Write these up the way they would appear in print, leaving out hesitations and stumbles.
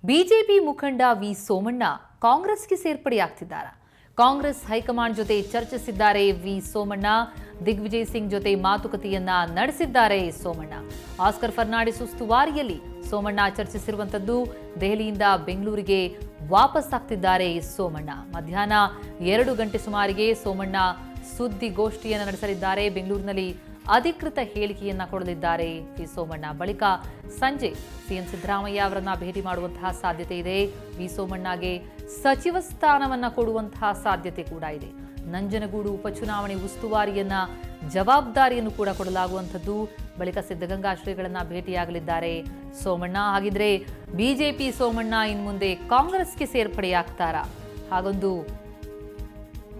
BJP ಮುಖಂಡ V Somanna ಕಾಂಗ್ರೆಸ್ಗೆ ಸೇರ್ಪಡೆಯಾಗ್ತಿದ್ದಾರೆ. Congress high command ಜೊತೆ ಚರ್ಚಿಸಿದ್ದಾರೆ ವಿ ಸೋಮಣ್ಣ. ದಿಗ್ವಿಜಯ್ ಸಿಂಗ್ ಜೊತೆ ಮಾತುಕತೆಯನ್ನ ನಡೆಸಿದ್ದಾರೆ ಸೋಮಣ್ಣ. ಆಸ್ಕರ್ ಫರ್ನಾಂಡಿಸ್ ಉಸ್ತುವಾರಿಯಲ್ಲಿ ಸೋಮಣ್ಣ ಚರ್ಚಿಸಿರುವಂತದ್ದು. ದೆಹಲಿಯಿಂದ ಬೆಂಗಳೂರಿಗೆ ವಾಪಸ್ ಆಗ್ತಿದ್ದಾರೆ ಸೋಮಣ್ಣ. ಮಧ್ಯಾಹ್ನ 2 ಗಂಟೆ ಸುಮಾರಿಗೆ ಸೋಮಣ್ಣ ಸುದ್ದಿಗೋಷ್ಠಿಯನ್ನು ನಡೆಸಲಿದ್ದಾರೆ. ಬೆಂಗಳೂರಿನಲ್ಲಿ ಅಧಿಕೃತ ಹೇಳಿಕೆಯನ್ನ ಕೊಡಲಿದ್ದಾರೆ ವಿ ಸೋಮಣ್ಣ. ಬಳಿಕ ಸಂಜೆ ಸಿಎಂ ಸಿದ್ದರಾಮಯ್ಯ ಅವರನ್ನ ಭೇಟಿ ಮಾಡುವಂತಹ ಸಾಧ್ಯತೆ ಇದೆ. ವಿ ಸೋಮಣ್ಣಗೆ ಸಚಿವ ಸ್ಥಾನವನ್ನ ಕೊಡುವಂತಹ ಸಾಧ್ಯತೆ ಕೂಡ ಇದೆ. ನಂಜನಗೂಡು ಉಪಚುನಾವಣೆ ಉಸ್ತುವಾರಿಯನ್ನ ಜವಾಬ್ದಾರಿಯನ್ನು ಕೂಡ ಕೊಡಲಾಗುವಂಥದ್ದು. ಬಳಿಕ ಸಿದ್ಧಗಂಗಾ ಶ್ರೀಗಳನ್ನ ಭೇಟಿಯಾಗಲಿದ್ದಾರೆ ಸೋಮಣ್ಣ. ಹಾಗಿದ್ರೆ ಬಿಜೆಪಿ ಸೋಮಣ್ಣ ಇನ್ಮುಂದೆ ಕಾಂಗ್ರೆಸ್ಗೆ ಸೇರ್ಪಡೆಯಾಗ್ತಾರಾ? ಹಾಗೊಂದು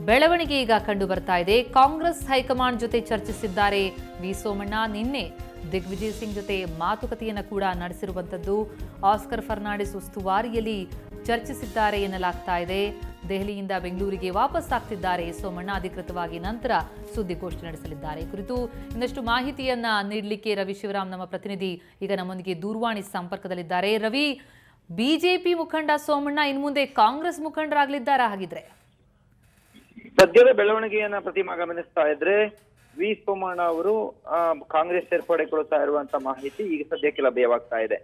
ಬೆಳವಣಿಗೆ ಈಗ ಕಂಡು ಬರ್ತಾ ಇದೆ. ಕಾಂಗ್ರೆಸ್ ಹೈಕಮಾಂಡ್ ಜೊತೆ ಚರ್ಚಿಸಿದ್ದಾರೆ ವಿ ಸೋಮಣ್ಣ. ನಿನ್ನೆ ದಿಗ್ವಿಜಯ್ ಸಿಂಗ್ ಜೊತೆ ಮಾತುಕತೆಯನ್ನು ಕೂಡ ನಡೆಸಿರುವಂಥದ್ದು. ಆಸ್ಕರ್ ಫರ್ನಾಂಡಿಸ್ ಉಸ್ತುವಾರಿಯಲ್ಲಿ ಚರ್ಚಿಸಿದ್ದಾರೆ ಎನ್ನಲಾಗ್ತಾ ಇದೆ. ದೆಹಲಿಯಿಂದ ಬೆಂಗಳೂರಿಗೆ ವಾಪಸ್ ಆಗ್ತಿದ್ದಾರೆ ಸೋಮಣ್ಣ. ಅಧಿಕೃತವಾಗಿ ನಂತರ ಸುದ್ದಿಗೋಷ್ಠಿ ನಡೆಸಲಿದ್ದಾರೆ. ಕುರಿತು ಇನ್ನಷ್ಟು ಮಾಹಿತಿಯನ್ನ ನೀಡಲಿಕ್ಕೆ ರವಿ ಶಿವರಾಮ್ ನಮ್ಮ ಪ್ರತಿನಿಧಿ ಈಗ ನಮ್ಮೊಂದಿಗೆ ದೂರವಾಣಿ ಸಂಪರ್ಕದಲ್ಲಿದ್ದಾರೆ. ರವಿ, ಬಿಜೆಪಿ ಮುಖಂಡ ಸೋಮಣ್ಣ ಇನ್ಮುಂದೆ ಕಾಂಗ್ರೆಸ್ ಮುಖಂಡರಾಗಲಿದ್ದಾರಾ? ಹಾಗಿದ್ರೆ ಸದ್ಯದ ಬೆಳವಣಿಗೆಯನ್ನ ಪ್ರತಿಮಾ ಗಮನಿಸ್ತಾ ಇದ್ರೆ ವಿ ಸೋಮಣ್ಣ ಅವರು ಕಾಂಗ್ರೆಸ್ ಸೇರ್ಪಡೆಗೊಳ್ಳುತ್ತಾ ಇರುವಂತ ಮಾಹಿತಿ ಈಗ ಸದ್ಯಕ್ಕೆ ಲಭ್ಯವಾಗ್ತಾ ಇದೆ.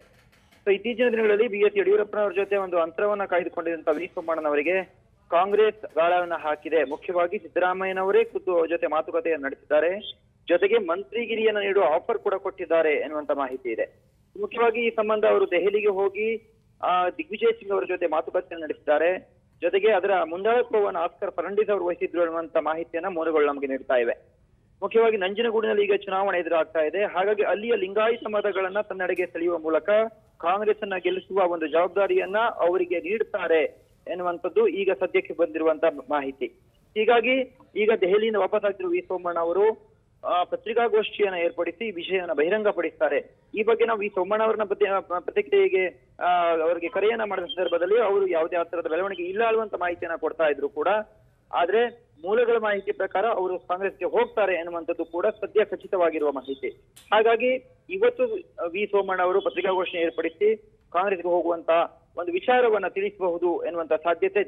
ಸೊ ಇತ್ತೀಚಿನ ದಿನಗಳಲ್ಲಿ ಬಿಎಸ್ ಯಡಿಯೂರಪ್ಪನವರ ಜೊತೆ ಒಂದು ಅಂತರವನ್ನ ಕಾಯ್ದುಕೊಂಡಿರುವಂತಹ ವಿ ಸೋಮಣ್ಣನವರಿಗೆ ಕಾಂಗ್ರೆಸ್ ಗಾಳವನ್ನ ಹಾಕಿದೆ. ಮುಖ್ಯವಾಗಿ ಸಿದ್ದರಾಮಯ್ಯನವರೇ ಖುದ್ದು ಜೊತೆ ಮಾತುಕತೆಯನ್ನು ನಡೆಸಿದ್ದಾರೆ. ಜೊತೆಗೆ ಮಂತ್ರಿಗಿರಿಯನ್ನ ನೀಡುವ ಆಫರ್ ಕೂಡ ಕೊಟ್ಟಿದ್ದಾರೆ ಎನ್ನುವಂತ ಮಾಹಿತಿ ಇದೆ. ಮುಖ್ಯವಾಗಿ ಈ ಸಂಬಂಧ ಅವರು ದೆಹಲಿಗೆ ಹೋಗಿ ದಿಗ್ವಿಜಯ್ ಸಿಂಗ್ ಅವರ ಜೊತೆ ಮಾತುಕತೆಯನ್ನು ನಡೆಸಿದ್ದಾರೆ. ಜೊತೆಗೆ ಅದರ ಮುಂದಾಳತ್ವವನ್ನು ಆಸ್ಕರ್ ಫರ್ನಾಂಡಿಸ್ ಅವರು ವಹಿಸಿದ್ರು ಅನ್ನುವಂತ ಮಾಹಿತಿಯನ್ನ ಮೂಲಗಳು ನಮಗೆ ನೀಡ್ತಾ ಇವೆ. ಮುಖ್ಯವಾಗಿ ನಂಜನಗೂಡಿನಲ್ಲಿ ಈಗ ಚುನಾವಣೆ ಎದುರಾಗ್ತಾ ಇದೆ. ಹಾಗಾಗಿ ಅಲ್ಲಿಯ ಲಿಂಗಾಯತ ಮತಗಳನ್ನ ತನ್ನೆಡೆಗೆ ಸೆಳೆಯುವ ಮೂಲಕ ಕಾಂಗ್ರೆಸ್ ಅನ್ನ ಗೆಲ್ಲಿಸುವ ಒಂದು ಜವಾಬ್ದಾರಿಯನ್ನ ಅವರಿಗೆ ನೀಡುತ್ತಾರೆ ಎನ್ನುವಂಥದ್ದು ಈಗ ಸದ್ಯಕ್ಕೆ ಬಂದಿರುವಂತ ಮಾಹಿತಿ. ಹೀಗಾಗಿ ಈಗ ದೆಹಲಿಯಿಂದ ವಾಪಸ್ ಆಗ್ತಿರುವ ವಿ ಸೋಮಣ್ಣ ಅವರು ಪತ್ರಿಕಾಗೋಷ್ಠಿಯನ್ನ ಏರ್ಪಡಿಸಿ ವಿಷಯವನ್ನ ಬಹಿರಂಗಪಡಿಸ್ತಾರೆ. ಈ ಬಗ್ಗೆ ನಾವು ವಿ ಸೋಮಣ್ಣ ಅವರನ್ನ ಪ್ರತಿಕ್ರಿಯೆಗೆ ಅವರಿಗೆ ಕರೆಯನ್ನ ಮಾಡಿದ ಸಂದರ್ಭದಲ್ಲಿ ಅವರು ಯಾವುದೇ ತರದ ಬೆಳವಣಿಗೆ ಇಲ್ಲ ಅನ್ನುವಂತ ಮಾಹಿತಿಯನ್ನ ಕೊಡ್ತಾ ಇದ್ರು ಕೂಡ, ಆದ್ರೆ ಮೂಲಗಳ ಮಾಹಿತಿ ಪ್ರಕಾರ ಅವರು ಕಾಂಗ್ರೆಸ್ಗೆ ಹೋಗ್ತಾರೆ ಎನ್ನುವಂಥದ್ದು ಕೂಡ ಸದ್ಯ ಖಚಿತವಾಗಿರುವ ಮಾಹಿತಿ. ಹಾಗಾಗಿ ಇವತ್ತು ವಿ ಸೋಮಣ್ಣ ಅವರು ಪತ್ರಿಕಾಗೋಷ್ಠಿ ಏರ್ಪಡಿಸಿ ಕಾಂಗ್ರೆಸ್ಗೆ ಹೋಗುವಂತ ಒಂದು ವಿಚಾರವನ್ನ ತಿಳಿಸಬಹುದು ಎನ್ನುವಂತ ಸಾಧ್ಯತೆ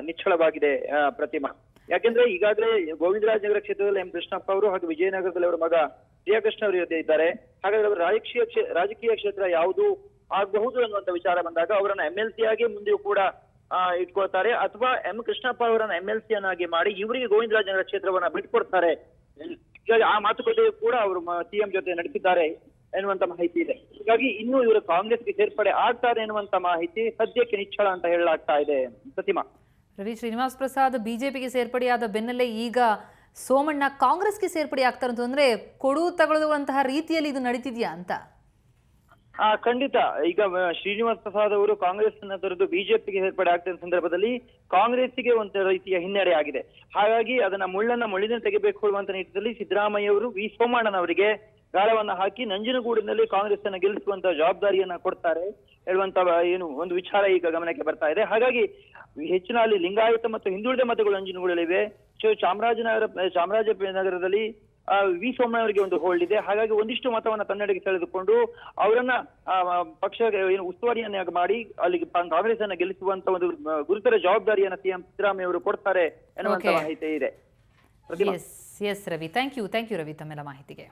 ನಿಚ್ಚಳವಾಗಿದೆ ಪ್ರತಿಮಾ. ಯಾಕೆಂದ್ರೆ ಈಗಾಗಲೇ ಗೋವಿಂದರಾಜನಗರ ಕ್ಷೇತ್ರದಲ್ಲಿ ಎಂ ಕೃಷ್ಣಪ್ಪ ಅವರು ಹಾಗೂ ವಿಜಯನಗರದಲ್ಲಿ ಅವರ ಮಗ ಪ್ರಿಯಕೃಷ್ಣ ಅವರು ಇದ್ದಾರೆ. ಹಾಗಾದ್ರೆ ಅವರ ರಾಜಕೀಯ ಕ್ಷೇತ್ರ ಯಾವುದು ಆಗಬಹುದು ಅನ್ನುವಂತ ವಿಚಾರ ಬಂದಾಗ ಅವರನ್ನ MLC ಆಗಿ ಮುಂದೆಯೂ ಕೂಡ ಇಟ್ಕೊಳ್ತಾರೆ, ಅಥವಾ ಎಂ ಕೃಷ್ಣಪ್ಪ ಅವರನ್ನ MLC ಯನ್ನಾಗಿ ಮಾಡಿ ಇವರಿಗೆ ಗೋವಿಂದರಾಜನಗರ ಕ್ಷೇತ್ರವನ್ನ ಬಿಟ್ಕೊಡ್ತಾರೆ. ಹೀಗಾಗಿ ಆ ಮಾತುಕತೆ ಕೂಡ ಅವರು ಸಿಎಂ ಜೊತೆ ನಡೆಸಿದ್ದಾರೆ ಎನ್ನುವಂತ ಮಾಹಿತಿ ಇದೆ. ಹೀಗಾಗಿ ಇನ್ನೂ ಇವರು ಕಾಂಗ್ರೆಸ್ಗೆ ಸೇರ್ಪಡೆ ಆಗ್ತಾರೆ ಎನ್ನುವಂತ ಮಾಹಿತಿ ಸದ್ಯಕ್ಕೆ ನಿಚ್ಚಳ ಅಂತ ಹೇಳಲಾಗ್ತಾ ಇದೆ ಪ್ರತಿಮಾ. ರವಿ ಶ್ರೀನಿವಾಸ್ ಪ್ರಸಾದ್ ಬಿಜೆಪಿಗೆ ಸೇರ್ಪಡೆಯಾದ ಬೆನ್ನಲ್ಲೇ ಈಗ ಸೋಮಣ್ಣ ಕಾಂಗ್ರೆಸ್ಗೆ ಸೇರ್ಪಡೆ ಆಗ್ತಾರೆ ಅಂತಂದ್ರೆ ಕೊಡು ತಗೊಳ್ಳುವಂತಹ ರೀತಿಯಲ್ಲಿ ಇದು ನಡೀತಿದ್ಯಾ ಅಂತ? ಖಂಡಿತ. ಈಗ ಶ್ರೀನಿವಾಸ್ ಪ್ರಸಾದ್ ಅವರು ಕಾಂಗ್ರೆಸ್ ತೊರೆದು ಬಿಜೆಪಿಗೆ ಸೇರ್ಪಡೆ ಆಗ್ತಿದ್ದ ಸಂದರ್ಭದಲ್ಲಿ ಕಾಂಗ್ರೆಸ್ಸಿಗೆ ಒಂದು ರೀತಿಯ ಹಿನ್ನಡೆ ಆಗಿದೆ. ಹಾಗಾಗಿ ಅದನ್ನ ಮುಳ್ಳಿನ ತೆಗೆಬೇಕು ಅನ್ನುವಂತ ನಿಟ್ಟಿನಲ್ಲಿ ಸಿದ್ದರಾಮಯ್ಯ ಅವರು ವಿ ಸೋಮಣ್ಣನವರಿಗೆ ಗಾಳವನ್ನ ಹಾಕಿ ನಂಜನಗೂಡಿನಲ್ಲಿ ಕಾಂಗ್ರೆಸ್ ಅನ್ನ ಗೆಲ್ಲಿಸುವಂತ ಜವಾಬ್ದಾರಿಯನ್ನ ಕೊಡ್ತಾರೆ ಹೇಳುವಂತ ಒಂದು ವಿಚಾರ ಈಗ ಗಮನಕ್ಕೆ ಬರ್ತಾ ಇದೆ. ಹಾಗಾಗಿ ಹೆಚ್ಚಿನ ಅಲ್ಲಿ ಲಿಂಗಾಯತ ಮತ್ತು ಹಿಂದುಳಿದ ಮತಗಳು ನಂಜನಗೂಡಲ್ಲಿವೆ. ಚಾಮರಾಜನಗರದಲ್ಲಿ ವಿ ಸೋಮಣ್ಣವರಿಗೆ ಒಂದು ಹೋಲ್ಡ್ ಇದೆ. ಹಾಗಾಗಿ ಒಂದಿಷ್ಟು ಮತವನ್ನ ತನ್ನೆಡೆಗೆ ಸೆಳೆದುಕೊಂಡು ಅವರನ್ನ ಪಕ್ಷ ಉಸ್ತುವಾರಿಯನ್ನಾಗಿ ಮಾಡಿ ಅಲ್ಲಿ ಕಾಂಗ್ರೆಸ್ ಅನ್ನ ಗೆಲ್ಲಿಸುವಂತ ಒಂದು ಗುರುತರ ಜವಾಬ್ದಾರಿಯನ್ನ ಸಿಎಂ ಸಿದ್ದರಾಮಯ್ಯ ಅವರು ಕೊಡ್ತಾರೆ ಎನ್ನುವಂತ ಮಾಹಿತಿ ಇದೆ. Yes Ravi, thank you Ravi ತಮ್ಮೆಲ್ಲ ಮಾಹಿತಿಗೆ.